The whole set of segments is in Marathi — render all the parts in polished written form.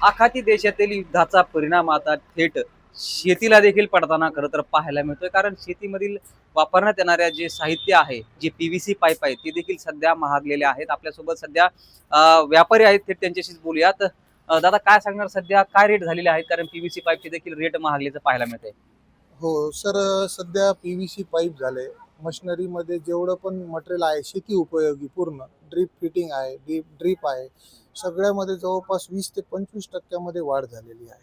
आखाती देशातील युद्धाचा परिणाम आता थेट शेतीला देखील पडताना खरं तर पाहायला मिळतोय. कारण शेतीमधील वापरण्यात येणाऱ्या जे साहित्य आहे, जे पीव्हीसी पाईप आहे, ते देखील सध्या महागलेले आहेत. आपल्यासोबत सध्या व्यापारी आहेत, थेट त्यांच्याशीच बोलूयात. दादा, काय सांगणार, सध्या काय रेट झालेले आहेत? कारण पीव्हीसी पाईपचे देखील रेट महागल्याचं पाहायला मिळतंय. हो सर, सध्या पीव्हीसी पाईप झाले. मशिनरीमध्ये जेवढं पण मटेरियल आहे शेती उपयोगी पूर्ण ड्रीप फिटिंग आहे, ड्रीप आहे, सगळ्यामध्ये जवळपास 20 ते 25% वाढ झालेली आहे.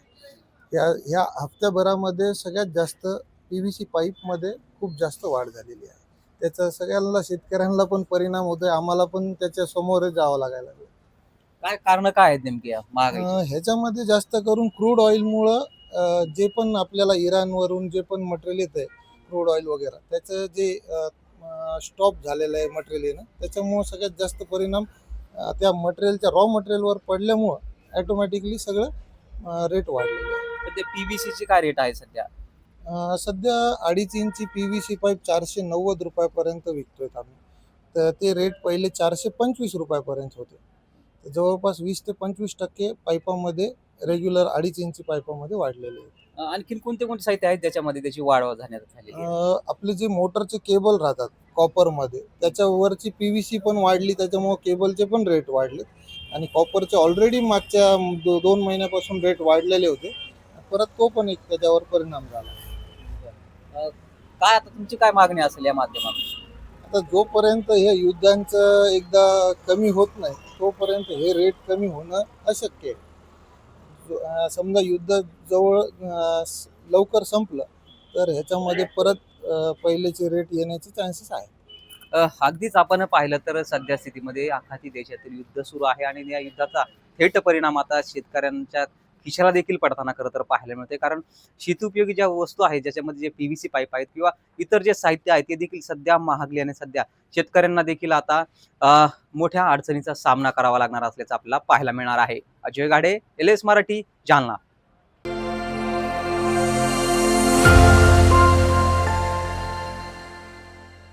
ह्या हप्त्याभरामध्ये सगळ्यात जास्त पीव्हीसी पाईपमध्ये खूप जास्त वाढ झालेली आहे. त्याचा सगळ्यांना शेतकऱ्यांना पण परिणाम होतोय, आम्हाला पण त्याच्या समोर जावं लागायला लागलं. काय कारण काय आहेत नेमकी या महागाईची? ह्याच्यामध्ये जास्त करून क्रूड ऑइलमुळं जे पण आपल्याला इराणवरून जे पण मटेरियल येत आहे, क्रूड ऑइल वगैरे, त्याचं जे स्टॉप झालेलं आहे मटेरियल येणं, त्याच्यामुळं सगळ्यात जास्त परिणाम त्या मटेरियलच्या रॉ मटेरियलवर पडल्यामुळं ॲटोमॅटिकली सगळं रेट वाढलेले आहे. तर ते पीव्हीसीची काय रेट आहे सध्या? सध्या 2.5 इंची पीव्हीसी पाईप 490 रुपयापर्यंत विकतोय आम्ही. तर ते रेट पहिले 425 रुपयापर्यंत होते. तर जवळपास 20 ते 25% पाईपामध्ये रेग्युलर 2.5 इंची पाईपामध्ये वाढलेले आहेत. आणखीन कोणते कोणते साहित्य आहेत ज्याच्यामध्ये त्याची वाढ झाण्यात झालेली आहे? आपले जे मोटरचे केबल राहतात कॉपरमध्ये, त्याच्यावरची पीव्हीसी पण वाढली, त्याच्यामुळे केबलचे पण रेट वाढले. आणि कॉपरचे ऑलरेडी मागच्या 2 महिन्यापासून रेट वाढलेले होते. परत तो पण एक त्याच्यावर परिणाम झाला. अ, काय आता तुमची काय मागणी असेल या माध्यमातून? आता जोपर्यंत हे युद्धांचं एकदा कमी होत नाही, तोपर्यंत हे रेट कमी होणं अशक्य आहे. समजा युद्ध जवळ लवकर संपलं तर ह्याच्यामध्ये परत पहिलेचे रेट येण्याचे चान्सेस आहे. अगदीच आपण पाहिलं तर सध्या स्थितीमध्ये आखाती देशातील युद्ध सुरू आहे आणि या युद्धाचा थेट परिणाम आता शेतकऱ्यांच्या खिशाला देखील पडताना खरं तर पाहायला मिळते. कारण शेतीउपयोगी ज्या वस्तू आहेत, ज्याच्यामध्ये जे पीव्हीसी पाईप आहेत किंवा इतर जे साहित्य आहे, ते देखील सध्या महागले आणि सध्या शेतकऱ्यांना देखील आता मोठ्या अडचणीचा सामना करावा लागणार असल्याचं आपल्याला पाहायला मिळणार आहे. अजय गाडे, LS मराठी, जालना.